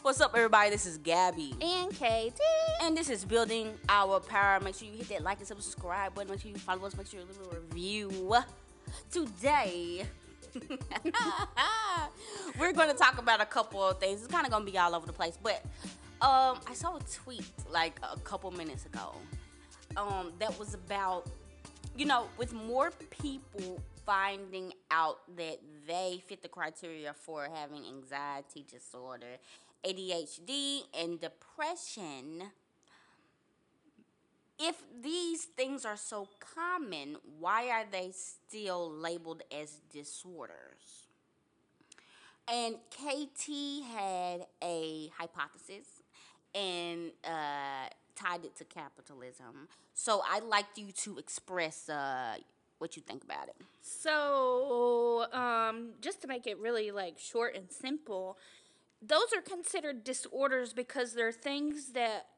What's up, everybody? This is Gabby. And KT. And this is Building Our Power. Make sure you hit that like and subscribe button. Make sure you follow us. Make sure you leave a review. Today, we're going to talk about a couple of things. It's kind of going to be all over the place. But I saw a tweet like a couple minutes ago that was about, with more people finding out that they fit the criteria for having anxiety disorder, ADHD, and depression. If these things are so common, why are they still labeled as disorders? And KT had a hypothesis and tied it to capitalism. So I'd like you to express what you think about it. So, just to make it really short and simple, those are considered disorders because they're things that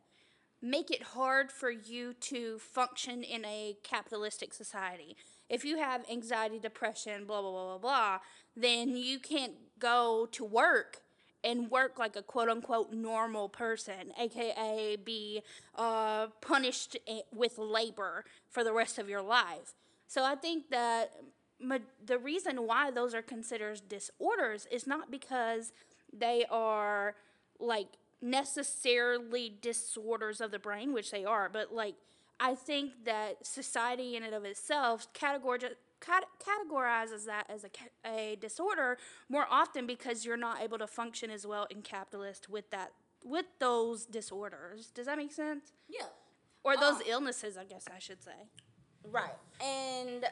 make it hard for you to function in a capitalistic society. If you have anxiety, depression, blah, blah, blah, blah, blah, then you can't go to work and work like a quote-unquote normal person, a.k.a. be punished with labor for the rest of your life. So I think that the reason why those are considered disorders is not because they are necessarily disorders of the brain, which they are, but I think that society in and of itself categorizes that as a disorder more often because you're not able to function as well in capitalist with those disorders. Does that make sense? Yeah. Or those illnesses, I guess I should say. Right. And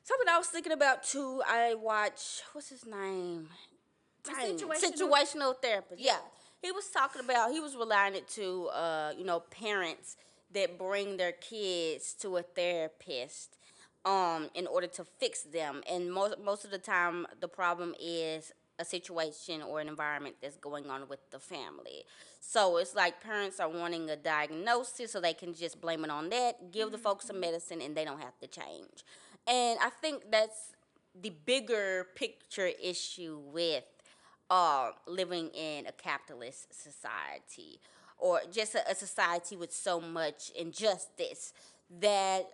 something I was thinking about too, I watch, what's his name? Situational therapist. Yeah. He was talking about, he was relying it to, parents that bring their kids to a therapist in order to fix them. And most of the time, the problem is a situation or an environment that's going on with the family. So it's like parents are wanting a diagnosis so they can just blame it on that, give the folks some medicine, and they don't have to change. And I think that's the bigger picture issue with living in a capitalist society, or just a society with so much injustice that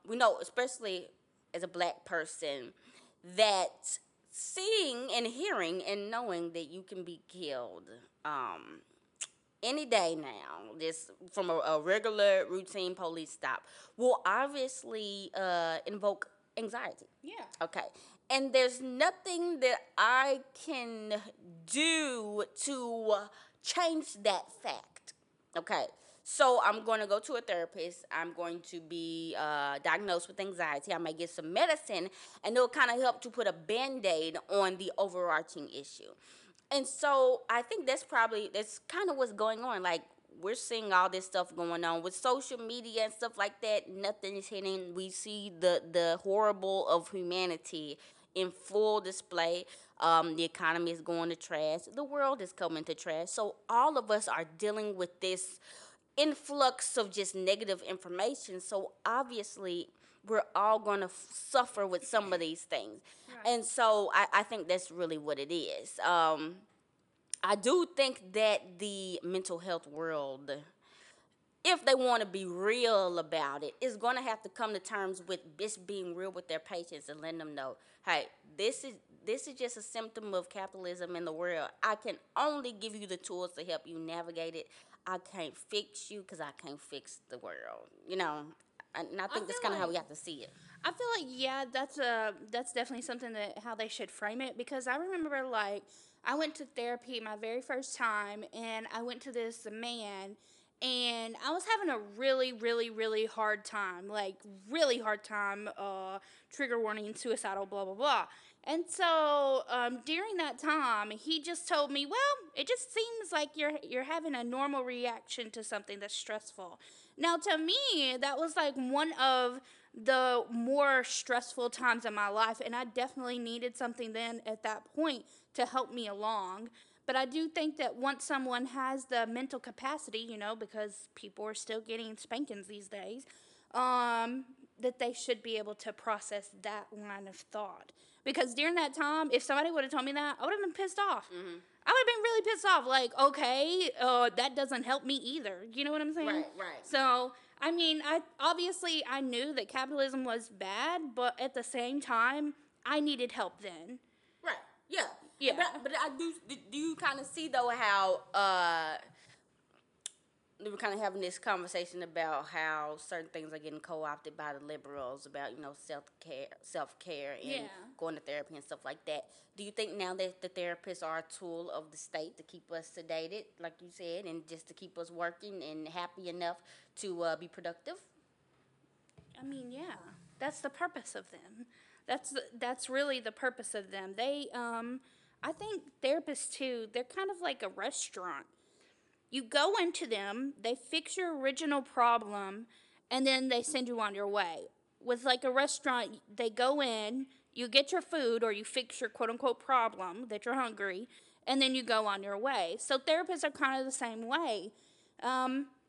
we know, especially as a black person, that seeing and hearing and knowing that you can be killed any day now, just from a regular routine police stop, will obviously invoke anxiety. Yeah. Okay. And there's nothing that I can do to change that fact. Okay. So I'm going to go to a therapist. I'm going to be diagnosed with anxiety. I may get some medicine, and it'll kind of help to put a Band-Aid on the overarching issue. And so I think that's kind of what's going on. Like, we're seeing all this stuff going on with social media and stuff like that. Nothing is hidden. We see the horrible of humanity in full display. The economy is going to trash. The world is coming to trash. So all of us are dealing with this influx of just negative information. So obviously, we're all going to suffer with some of these things. Right. And so I think that's really what it is. I do think that the mental health world, if they want to be real about it, is going to have to come to terms with just being real with their patients and letting them know, hey, this is just a symptom of capitalism in the world. I can only give you the tools to help you navigate it. I can't fix you because I can't fix the world. And I think that's kind of how we have to see it. I feel that's definitely something that how they should frame it, because I remember I went to therapy my very first time, and I went to this man, and I was having a really, really, really hard time, trigger warning, suicidal, blah, blah, blah. And so during that time, he just told me, well, it just seems like you're having a normal reaction to something that's stressful. Now, to me, that was one of the more stressful times in my life, and I definitely needed something then at that point to help me along. But I do think that once someone has the mental capacity, because people are still getting spankings these days, that they should be able to process that line of thought. Because during that time, if somebody would have told me that, I would have been pissed off. Mm-hmm. I would have been really pissed off. Like, okay, that doesn't help me either. You know what I'm saying? Right, right. So, I mean, I knew that capitalism was bad, but at the same time, I needed help then. Right. Yeah. Yeah. But I do. Do you kind of see though how we were kind of having this conversation about how certain things are getting co-opted by the liberals about self care, and Yeah. going to therapy and stuff like that. Do you think now that the therapists are a tool of the state to keep us sedated, like you said, and just to keep us working and happy enough to be productive? I mean, yeah, that's the purpose of them. That's really the purpose of them. I think therapists too. They're kind of like a restaurant. You go into them, they fix your original problem, and then they send you on your way. With like a restaurant, they go in, you get your food, or you fix your quote unquote problem that you're hungry, and then you go on your way. So therapists are kind of the same way.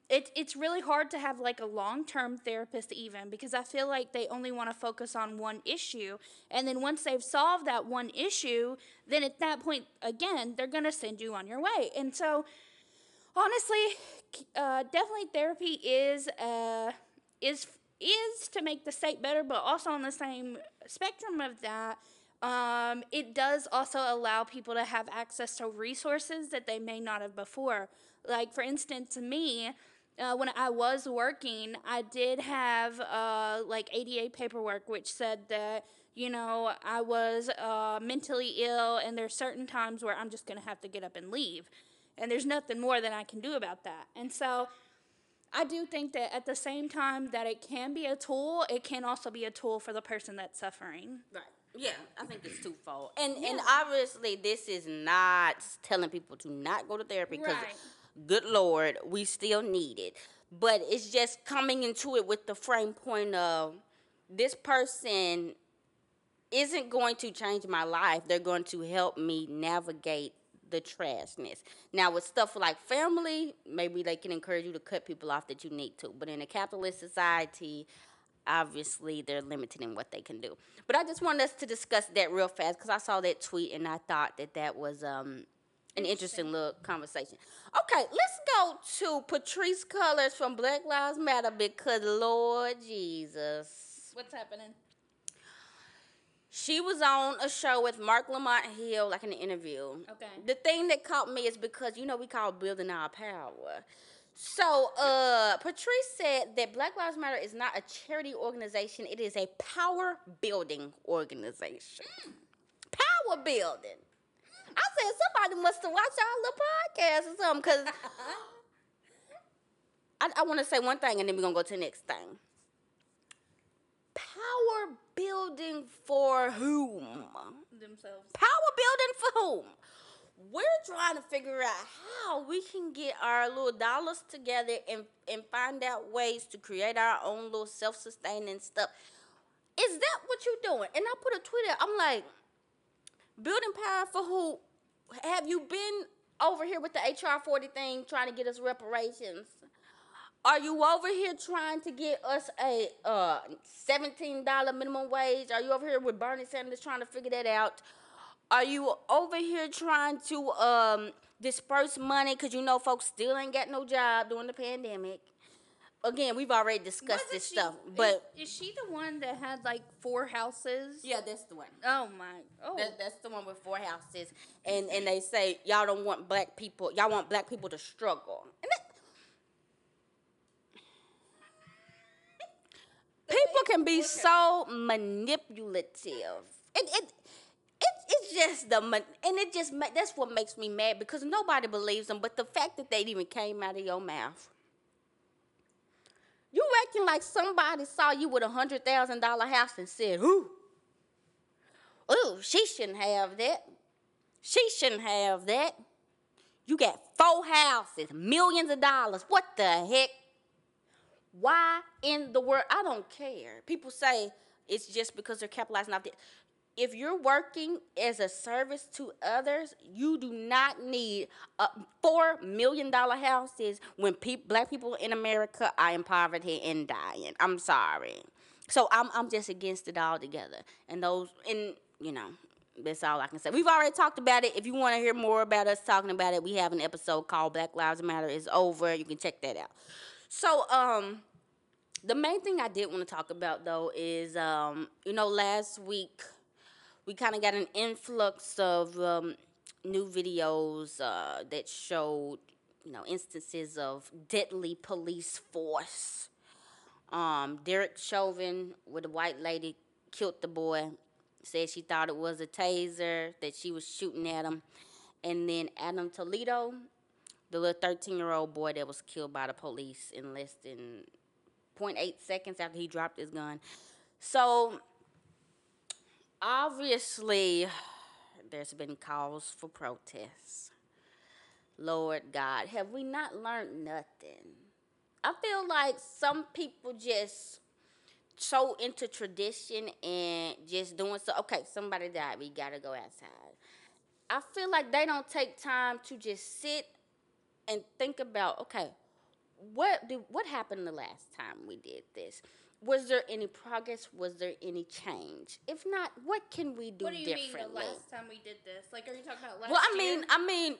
It's really hard to have like a long-term therapist even, because I feel like they only want to focus on one issue, and then once they've solved that one issue, then at that point again they're going to send you on your way. And so honestly, definitely therapy is to make the state better, but also on the same spectrum of that, it does also allow people to have access to resources that they may not have before. Like, for instance, me, when I was working, I did have like ADA paperwork, which said that, you know, I was mentally ill, and there's certain times where I'm just going to have to get up and leave. And there's nothing more that I can do about that. And so I do think that at the same time that it can be a tool, it can also be a tool for the person that's suffering. Right. Yeah, I think it's twofold. And obviously this is not telling people to not go to therapy, because good Lord, we still need it. But it's just coming into it with the frame point of, this person isn't going to change my life. They're going to help me navigate the trashness. Now, with stuff like family, maybe they can encourage you to cut people off that you need to. But in a capitalist society, obviously they're limited in what they can do. But I just wanted us to discuss that real fast, because I saw that tweet and I thought that was an interesting little conversation. Okay, let's go to Patrice Cullors from Black Lives Matter, because Lord Jesus. What's happening? She was on a show with Mark Lamont Hill, like in an interview. Okay. The thing that caught me is because, you know, we call building our power. So, Patrice said that Black Lives Matter is not a charity organization. It is a power-building organization. Power building. I said, somebody must have watched our little podcast or something, because I want to say one thing, and then we're going to go to the next thing. Power building for whom? Themselves. Power building for whom? We're trying to figure out how we can get our little dollars together and find out ways to create our own little self-sustaining stuff. Is that what you're doing? And I put a tweet out. I'm like, building power for who? Have you been over here with the HR 40 thing trying to get us reparations? Are you over here trying to get us a $17 minimum wage? Are you over here with Bernie Sanders trying to figure that out? Are you over here trying to disperse money because you know folks still ain't got no job during the pandemic? Again, we've already discussed this stuff, but is she the one that had like 4 houses? Yeah, that's the one. Oh my! Oh, that's the one with 4 houses, and they say y'all don't want black people. Y'all want black people to struggle. And people can be so manipulative. It's just that's what makes me mad, because nobody believes them. But the fact that they even came out of your mouth, you acting like somebody saw you with $100,000 house and said, "Ooh, she shouldn't have that. She shouldn't have that. You got 4 houses, millions of dollars. What the heck? Why in the world?" I don't care. People say it's just because they're capitalizing off that. If you're working as a service to others, you do not need $4 million houses when black people in America are in poverty and dying. I'm sorry. So I'm just against it altogether. And you know, that's all I can say. We've already talked about it. If you want to hear more about us talking about it, we have an episode called Black Lives Matter is over. You can check that out. So, the main thing I did want to talk about though is, last week we kind of got an influx of new videos that showed, instances of deadly police force. Derek Chauvin with a white lady killed the boy. Said she thought it was a taser that she was shooting at him. And then Adam Toledo, the little 13-year-old boy that was killed by the police in less than 0.8 seconds after he dropped his gun. So, obviously, there's been calls for protests. Lord God, have we not learned nothing? I feel like some people just so into tradition and just doing so. Okay, somebody died. We gotta go outside. I feel like they don't take time to just sit and think about, okay, what happened the last time we did this? Was there any progress? Was there any change? If not, what can we do differently? What do you mean the last time we did this? Like, are you talking about last year? Well, I mean,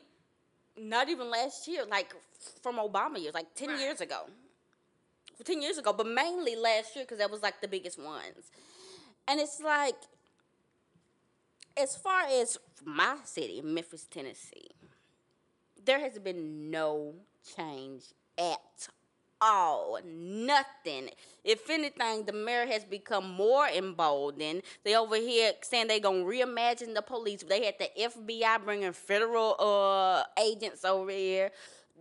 not even last year. Like from Obama years, like 10 years ago. 10 years ago, but mainly last year because that was like the biggest ones. And it's like, as far as my city, Memphis, Tennessee, there has been no change at all. Nothing. If anything, the mayor has become more emboldened. They over here saying they're going to reimagine the police. They had the FBI bringing federal agents over here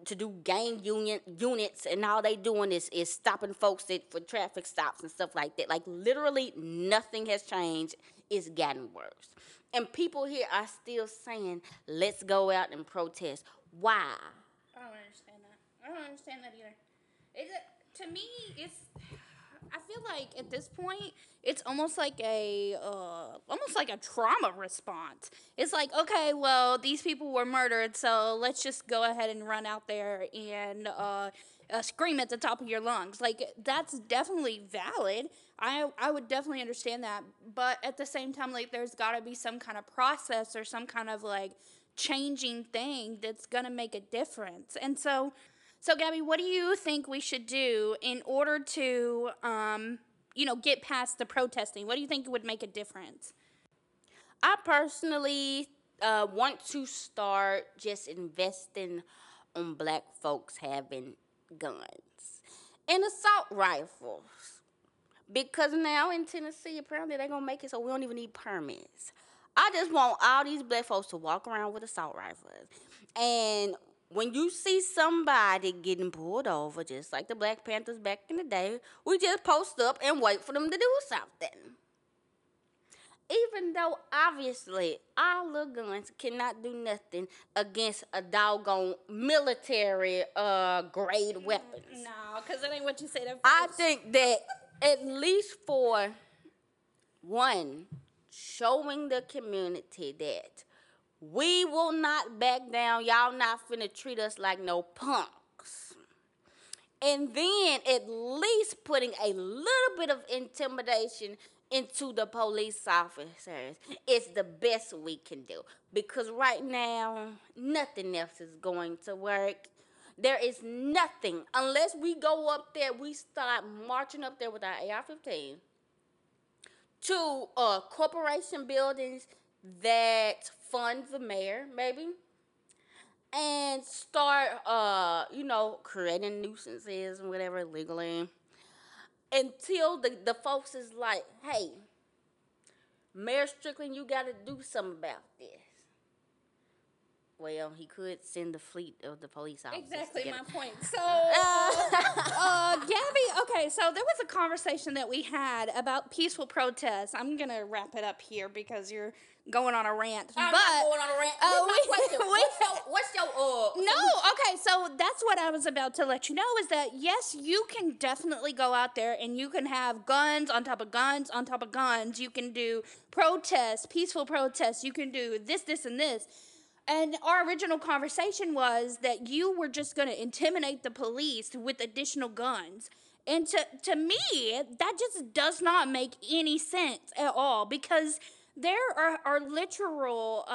to do gang units, and all they doing is stopping folks for traffic stops and stuff like that. Like, literally nothing has changed. It's gotten worse. And people here are still saying, let's go out and protest. Why? I don't understand that. I don't understand that either. To me, I feel like at this point, it's almost like a trauma response. It's like, okay, well, these people were murdered, so let's just go ahead and run out there and scream at the top of your lungs. Like, that's definitely valid. I would definitely understand that, but at the same time, like, there's got to be some kind of process or some kind of like changing thing that's gonna make a difference. And so Gabby, what do you think we should do in order to, get past the protesting? What do you think would make a difference? I personally want to start just investing on black folks having guns and assault rifles. Because now in Tennessee, apparently they're going to make it so we don't even need permits. I just want all these black folks to walk around with assault rifles. And when you see somebody getting pulled over, just like the Black Panthers back in the day, we just post up and wait for them to do something. Even though, obviously, our little guns cannot do nothing against a doggone military grade weapons. No, because that ain't what you said at first. I think that at least for one, showing the community that we will not back down. Y'all not finna treat us like no punks. And then at least putting a little bit of intimidation into the police officers is the best we can do. Because right now, nothing else is going to work. There is nothing. Unless we go up there, we start marching up there with our AR-15 to corporation buildings that fund the mayor, maybe, and start, creating nuisances and whatever illegally, until the folks is like, hey, Mayor Strickland, you got to do something about this. Well, he could send the fleet of the police officers. Exactly my point. So, Gabby, okay, so there was a conversation that we had about peaceful protests. I'm going to wrap it up here because you're going on a rant. I'm not going on a rant. What's your No, okay, so that's what I was about to let you know is that, yes, you can definitely go out there and you can have guns on top of guns on top of guns. You can do protests, peaceful protests. You can do this, and this. And our original conversation was that you were just going to intimidate the police with additional guns. And to me, that just does not make any sense at all. Because There are literal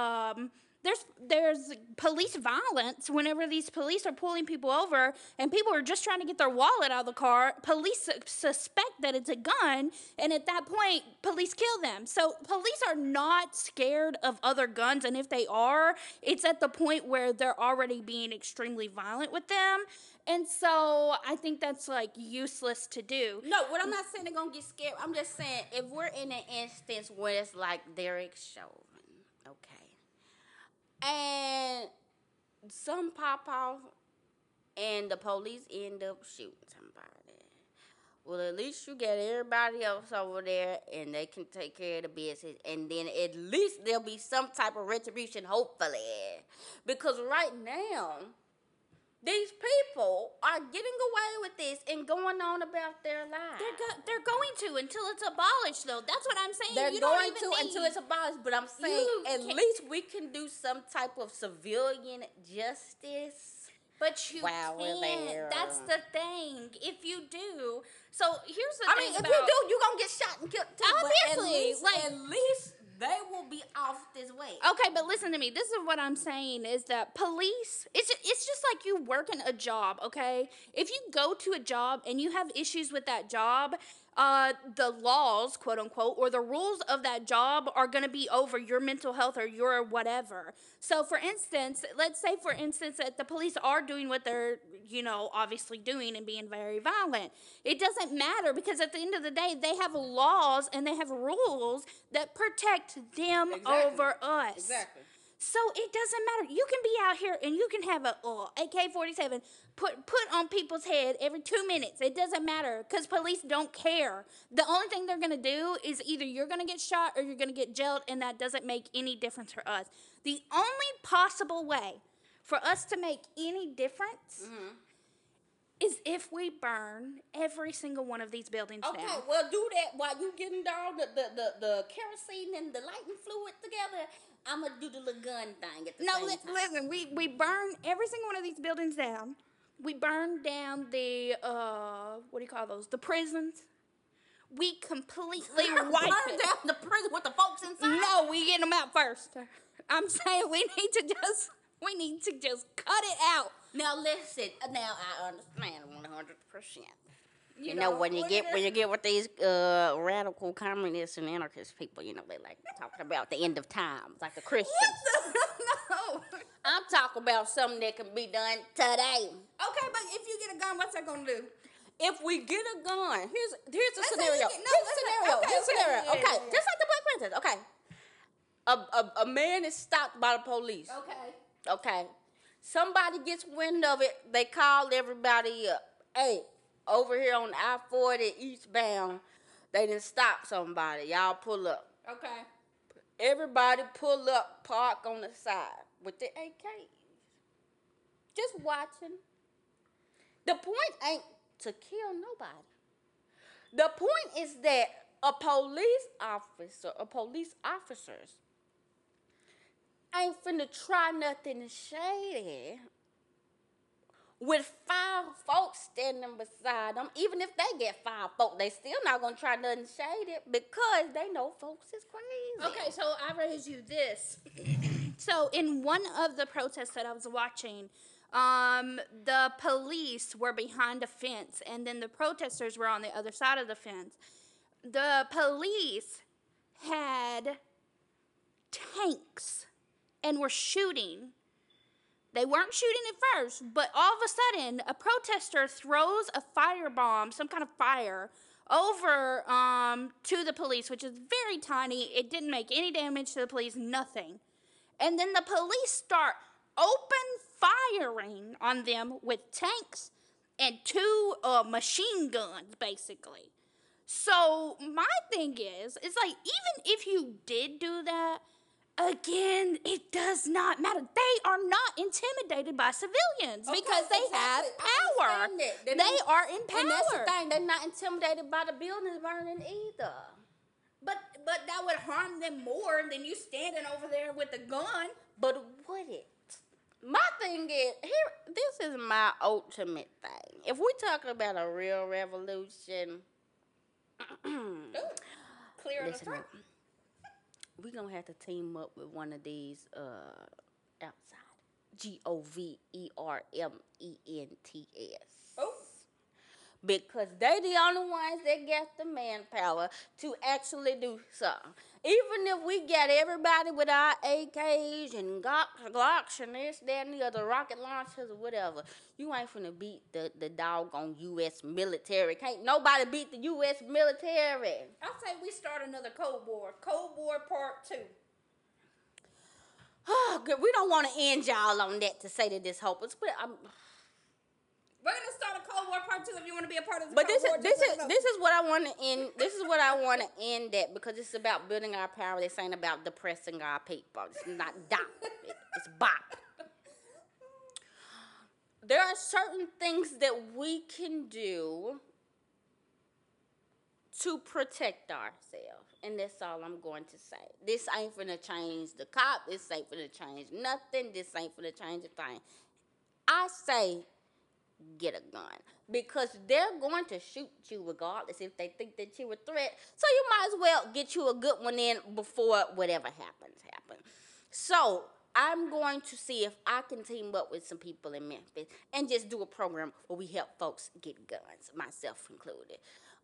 there's police violence whenever these police are pulling people over and people are just trying to get their wallet out of the car. Police suspect that it's a gun, and at that point police kill them. So police are not scared of other guns, and if they are, it's at the point where they're already being extremely violent with them. And so I think that's like useless to do. No, what I'm not saying they're gonna get scared. I'm just saying if we're in an instance where it's like Derek Chauvin, okay, and some pop off and the police end up shooting somebody. Well, at least you get everybody else over there and they can take care of the business. And then at least there'll be some type of retribution, hopefully. Because right now, these people are getting away with this and going on about their lives. They're going to until it's abolished, though. That's what I'm saying. They're you going don't even to until it's abolished. But I'm saying at least we can do some type of civilian justice. But you Wow, we're can't. there. That's the thing. If you do, so here's the I thing mean, if about, you do, you're gonna get shot and killed too. Obviously, but at least they will be off this way. Okay, but listen to me. This is what I'm saying is that police, it's just like you working a job, okay? If you go to a job and you have issues with that job, the laws, quote unquote, or the rules of that job are going to be over your mental health or your whatever. So, for instance, let's say, for instance, that the police are doing what they're, obviously doing and being very violent. It doesn't matter because at the end of the day, they have laws and they have rules that protect them over us. Exactly. So it doesn't matter. You can be out here and you can have a AK-47 put on people's head every 2 minutes. It doesn't matter because police don't care. The only thing they're going to do is either you're going to get shot or you're going to get jailed, and that doesn't make any difference for us. The only possible way for us to make any difference is if we burn every single one of these buildings down. Okay, well, do that while you getting down the kerosene and the lighting fluid together. I'm going to do the little gun thing at the same time. Listen, we burn every single one of these buildings down. We burn down the, what do you call those? The prisons. We completely wipe Burn it. down the prison with the folks inside? No, we get them out first. I'm saying we need to just cut it out. Now, listen. Now, I understand 100%. You know, when you get with these radical communists and anarchist people, they like talking about the end of times, like the Christians. No. I'm talking about something that can be done today. Okay, but if you get a gun, what's that gonna do? If we get a gun, here's a Let's say scenario. here's a scenario. Okay, just like the Black Panthers. Okay, a man is stopped by the police. Okay, somebody gets wind of it. They call everybody up. Hey, over here on I-40 eastbound, they didn't stop somebody. Y'all pull up. Okay. Everybody pull up, park on the side with the AKs. Just watching. The point ain't to kill nobody. The point is that police officers ain't finna try nothing shady with 5 folks standing beside them. Even if they get 5 folks, they still not gonna try nothing shady because they know folks is crazy. Okay, so I raise you this. So in one of the protests that I was watching, the police were behind a fence, and then the protesters were on the other side of the fence. The police had tanks and were shooting. They weren't shooting at first, but all of a sudden, a protester throws a firebomb, some kind of fire, over to the police, which is very tiny. It didn't make any damage to the police, nothing. And then the police start open firing on them with tanks and 2 machine guns, basically. So my thing is, it's like, even if you did do that, again, it does not matter. They are not intimidated by civilians because they have power. They are in power. And that's the thing. They're not intimidated by the buildings burning either. But that would harm them more than you standing over there with a gun. But would it? My thing is, this is my ultimate thing. If we're talking about a real revolution, Clear on the throat. we gonna have to team up with one of these outside governments. Oh. Because they the only ones that get the manpower to actually do something. Even if we get everybody with our AKs and Glocks and this, that, and the other, rocket launchers or whatever, you ain't finna beat the doggone U.S. military. Can't nobody beat the U.S. military. I say we start another Cold War. Cold War Part 2. Oh, good. We don't want to end y'all on that to say that this hopeless, but We're gonna start a Cold War Part 2 if you want to be a part of the But Cold War. this is what I want to end. This is what I want to end at, because it's about building our power. This ain't about depressing our people. It's not dop. It's bop. There are certain things that we can do to protect ourselves, and that's all I'm going to say. This ain't finna change the cop. This ain't finna change nothing. This ain't finna change a thing. I say, get a gun, because they're going to shoot you regardless if they think that you're a threat. So you might as well get you a good one in before whatever happens. So I'm going to see if I can team up with some people in Memphis and just do a program where we help folks get guns, myself included.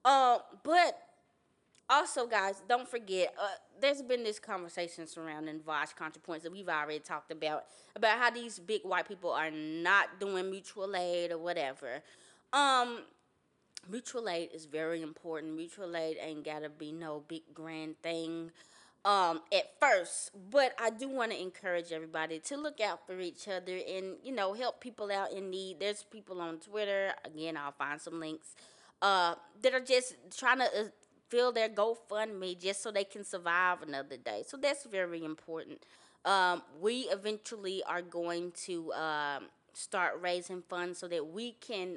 But also, guys, don't forget, there's been this conversation surrounding Vosh ContraPoints that we've already talked about how these big white people are not doing mutual aid or whatever. Mutual aid is very important. Mutual aid ain't gotta be no big grand thing at first, but I do want to encourage everybody to look out for each other and, help people out in need. There's people on Twitter, again, I'll find some links, that are just trying to fill their GoFundMe just so they can survive another day. So that's very important. We eventually are going to start raising funds so that we can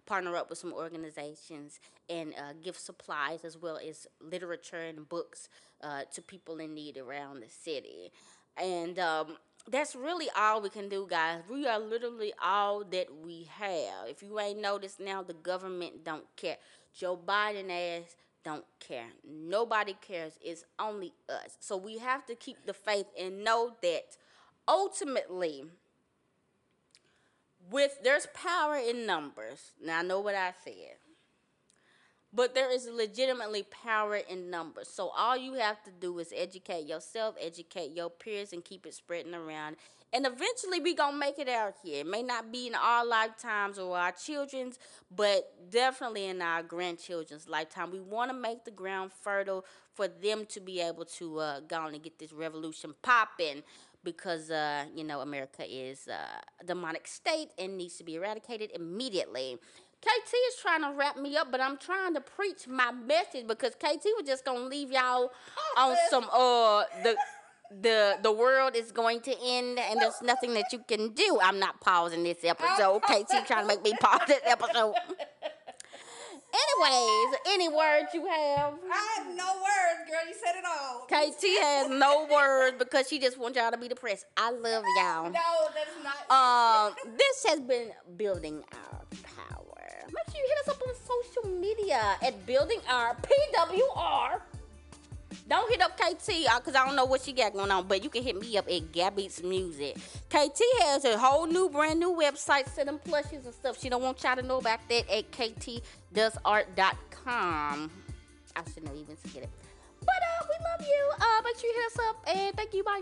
partner up with some organizations and give supplies as well as literature and books to people in need around the city. And that's really all we can do, guys. We are literally all that we have. If you ain't noticed now, the government don't care. Joe Biden ass don't care. Nobody cares. It's only us. So we have to keep the faith and know that ultimately, there's power in numbers. Now I know what I said, but there is legitimately power in numbers. So all you have to do is educate yourself, educate your peers, and keep it spreading around. And eventually we gonna make it out here. It may not be in our lifetimes or our children's, but definitely in our grandchildren's lifetime. We want to make the ground fertile for them to be able to go on and get this revolution popping, because America is a demonic state and needs to be eradicated immediately. KT is trying to wrap me up, but I'm trying to preach my message, because KT was just gonna leave y'all on some the world is going to end and there's nothing that you can do. I'm not pausing this episode. KT trying to make me pause this episode. Anyways, any words you have? I have no words, girl. You said it all. KT has no words because she just wants y'all to be depressed. I love y'all. No, that's not. This has been Building Our Power. Make sure you hit us up on social media at Building Our PWR. Don't hit up KT because I don't know what she got going on, but you can hit me up at Gabby's Music. KT has a whole brand new website selling plushies and stuff. She don't want y'all to know about that at ktdoesart.com. I shouldn't have even said it. But we love you. Make sure you hit us up, and thank you. Bye.